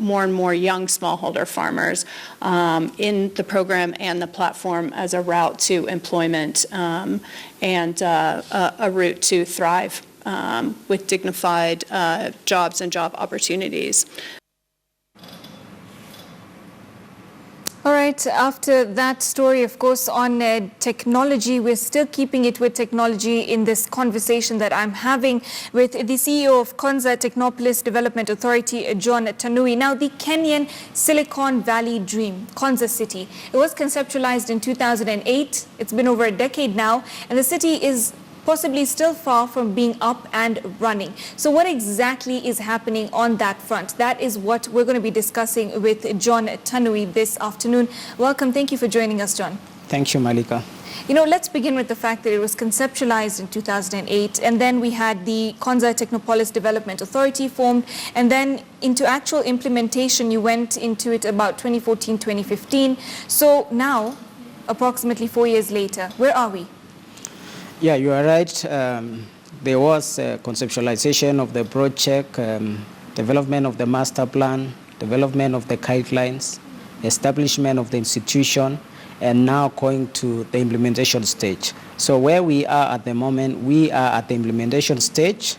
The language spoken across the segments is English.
more and more young smallholder farmers in the program and the platform as a route to employment and a route to thrive with dignified jobs and job opportunities. All right, after that story, of course, on technology, we're still keeping it with technology in this conversation that I'm having with the CEO of Konza Technopolis Development Authority, John Tonui. Now, the Kenyan Silicon Valley dream, Konza City, it was conceptualized in 2008. It's been over a decade now, and the city is possibly still far from being up and running. So what exactly is happening on that front? That is what we're going to be discussing with John Tonui this afternoon. Welcome. Thank you for joining us, John. Thank you, Malika. You know, let's begin with the fact that it was conceptualized in 2008, and then we had the Konza Technopolis Development Authority formed, and then into actual implementation, you went into it about 2014, 2015. So now, approximately 4 years later, where are we? Yeah, you are right. There was conceptualization of the project, development of the master plan, development of the guidelines, establishment of the institution, and now going to the implementation stage. So where we are at the moment, we are at the implementation stage.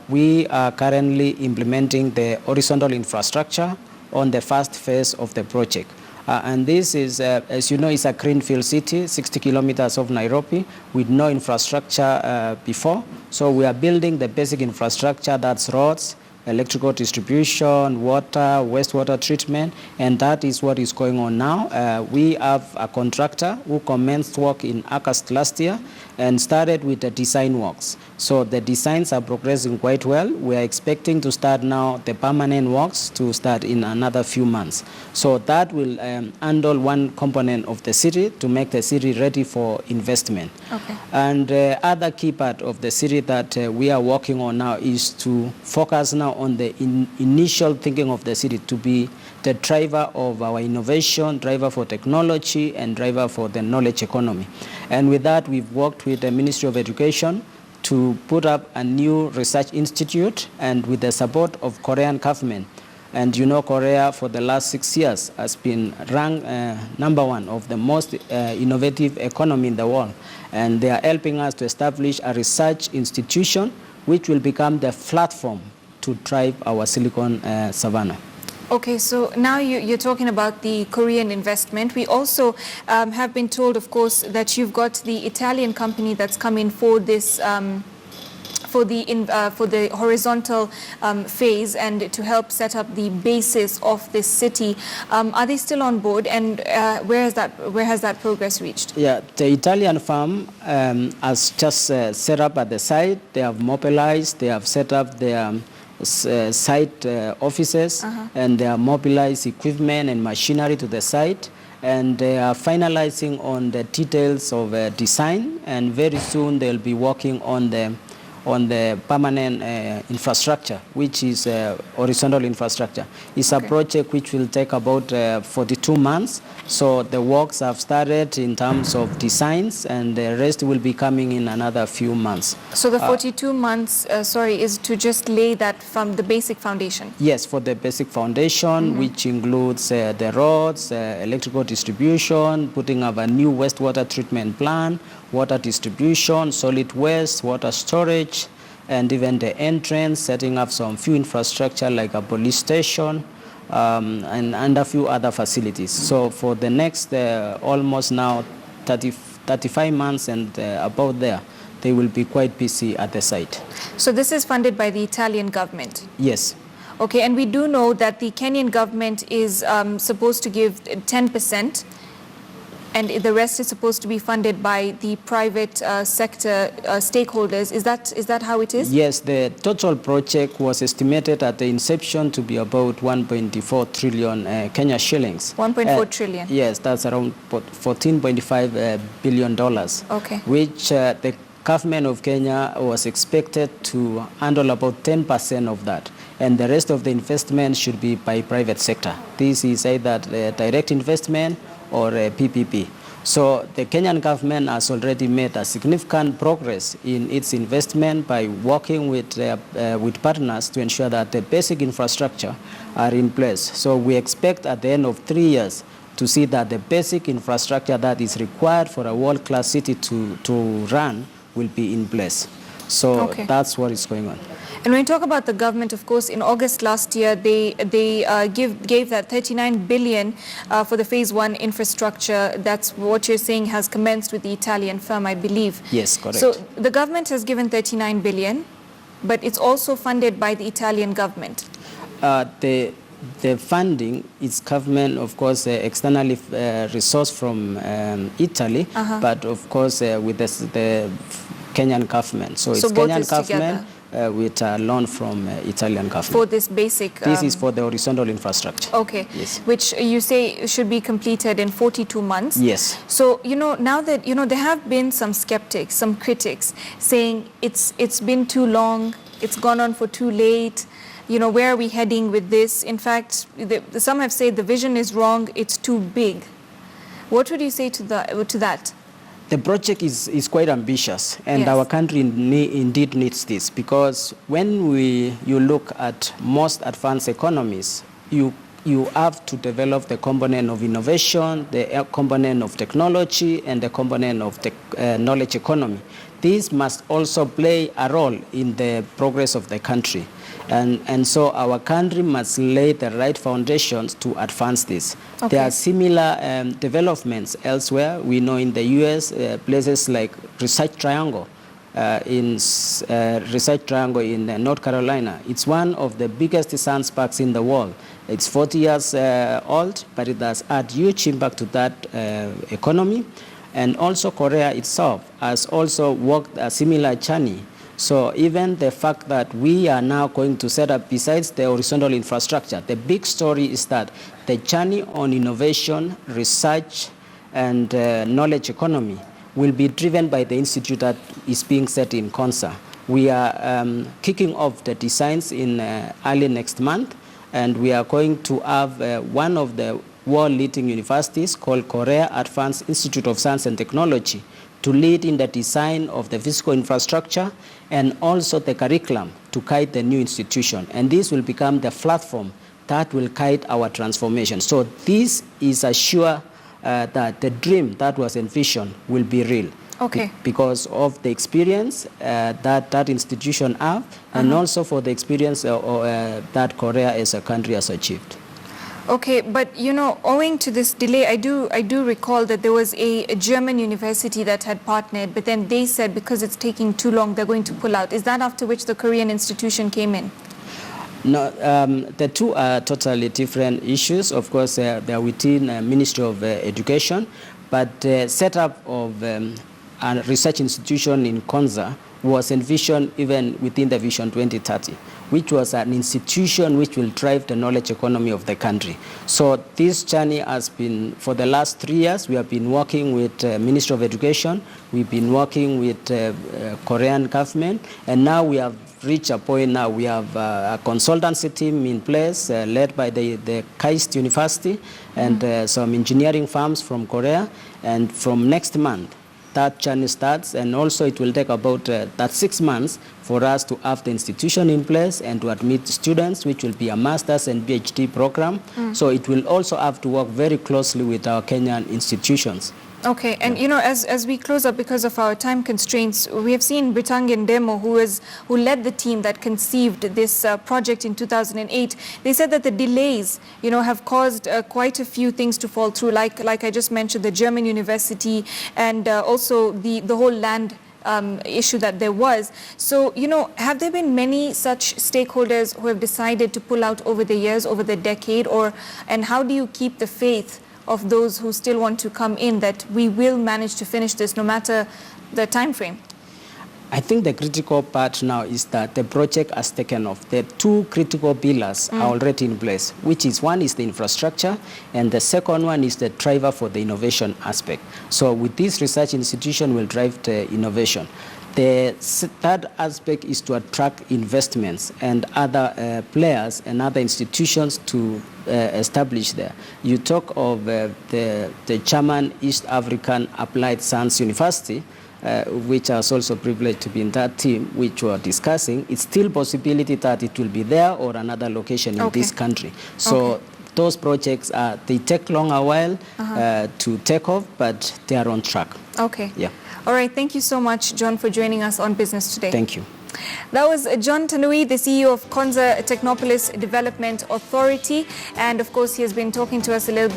We are currently implementing the horizontal infrastructure on the first phase of the project. And this is, as you know, it's a greenfield city, 60 kilometers of Nairobi, with no infrastructure before. So we are building the basic infrastructure, that's roads, electrical distribution, water, wastewater treatment, and that is what is going on now. We have a contractor who commenced work in August last year and started with the design works. So the designs are progressing quite well. We are expecting to start now the permanent works to start in another few months. So that will handle one component of the city to make the city ready for investment. Okay. And other key part of the city that we are working on now is to focus now on the initial thinking of the city to be the driver of our innovation, driver for technology, and driver for the knowledge economy. And with that, we've worked with the Ministry of Education to put up a new research institute, and with the support of Korean government. And you know, Korea for the last 6 years has been ranked #1 of the most innovative economy in the world. And they are helping us to establish a research institution which will become the platform to drive our Silicon Savannah. Okay, so now you're talking about the Korean investment. We also have been told, of course, that you've got the Italian company that's come in for this for the horizontal phase and to help set up the basis of this city. Are they still on board, and where has that progress reached? Yeah, the Italian firm has just set up at the site. They have mobilized. They have set up their site offices, and they are mobilized equipment and machinery to the site, and they are finalizing on the details of design, and very soon they'll be working on the permanent infrastructure, which is horizontal infrastructure. It's a project which will take about 42 months. So the works have started in terms of designs, and the rest will be coming in another few months. So the 42 months, is to just lay that from the basic foundation? Yes, for the basic foundation, which includes the roads, electrical distribution, putting up a new wastewater treatment plant, water distribution, solid waste, water storage, and even the entrance, setting up some few infrastructure like a police station, and a few other facilities. So for the next almost now 35 months and about there, they will be quite busy at the site. So this is funded by the Italian government? Yes. Okay, and we do know that the Kenyan government is supposed to give 10%, and the rest is supposed to be funded by the private sector stakeholders. Is that how it is? Yes, the total project was estimated at the inception to be about 1.4 trillion Kenya shillings. 1.4 trillion? Yes, that's around $14.5 billion. Okay. Which the government of Kenya was expected to handle about 10% of that. And the rest of the investment should be by private sector. This is either direct investment or PPP. So the Kenyan government has already made a significant progress in its investment by working with partners to ensure that the basic infrastructure are in place. So we expect at the end of 3 years to see that the basic infrastructure that is required for a world-class city to run will be in place. So that's what is going on. And when we talk about the government, of course, in August last year, they gave that 39 billion for the phase 1 infrastructure. That's what you're saying has commenced with the Italian firm, I believe. Yes, correct. So the government has given 39 billion, but it's also funded by the Italian government. The funding is government, of course, externally resourced from Italy, but of course with the Kenyan government. So it's Kenyan government with a loan from Italian government. For this basic... This is for the horizontal infrastructure. Okay. Yes. Which you say should be completed in 42 months. Yes. So, now that, there have been some skeptics, some critics saying it's been too long, it's gone on for too late. Where are we heading with this? In fact, some have said the vision is wrong, it's too big. What would you say to that? The project is quite ambitious, and Yes. our country indeed needs this, because when you look at most advanced economies, you have to develop the component of innovation, the component of technology, and the component of knowledge economy. These must also play a role in the progress of the country. And so our country must lay the right foundations to advance this. Okay. There are similar developments elsewhere. We know in the US, places like Research Triangle in North Carolina. It's one of the biggest science parks in the world. It's 40 years old, but it has had huge impact to that economy. And also Korea itself has also walked a similar journey. So even the fact that we are now going to set up, besides the horizontal infrastructure, the big story is that the journey on innovation, research, and knowledge economy will be driven by the institute that is being set in Konza. We are kicking off the designs in early next month, and we are going to have one of the world-leading universities called Korea Advanced Institute of Science and Technology to lead in the design of the physical infrastructure and also the curriculum to guide the new institution. And this will become the platform that will guide our transformation. So this is a sure that the dream that was envisioned will be real. Okay. Because of the experience that institution have, and also for the experience that Korea as a country has achieved. Okay, but owing to this delay, I do recall that there was a German university that had partnered, but then they said because it's taking too long, they're going to pull out. Is that after which the Korean institution came in? No, the two are totally different issues. Of course, they are within Ministry of Education, but the setup of a research institution in Konza was envisioned even within the Vision 2030, which was an institution which will drive the knowledge economy of the country. So this journey has been, for the last 3 years, we have been working with Ministry of Education, we've been working with Korean government, and now we have reached a point now we have a consultancy team in place led by the KAIST University and some engineering firms from Korea, and from next month, that journey starts, and also it will take about that 6 months for us to have the institution in place and to admit students, which will be a master's and PhD program. So it will also have to work very closely with our Kenyan institutions. Okay, and as we close up, because of our time constraints, we have seen Britangian Demo, who led the team that conceived this project in 2008. They said that the delays, have caused quite a few things to fall through, like I just mentioned, the German university, and also the whole land issue that there was. So, have there been many such stakeholders who have decided to pull out over the years, over the decade, and how do you keep the faith of those who still want to come in that we will manage to finish this no matter the time frame? I think the critical part now is that the project has taken off. The two critical pillars are already in place, which is one is the infrastructure, and the second one is the driver for the innovation aspect. So with this research institution will drive the innovation. The third aspect is to attract investments and other players and other institutions to established there. You talk of the Chairman East African Applied Science University, which I was also privileged to be in that team, which we are discussing. It's still possibility that it will be there or another location in this country. So those projects, they take long a while to take off, but they are on track. Okay. Yeah. All right. Thank you so much, John, for joining us on Business Today. Thank you. That was John Tonui, the CEO of Konza Technopolis Development Authority. And of course, he has been talking to us a little bit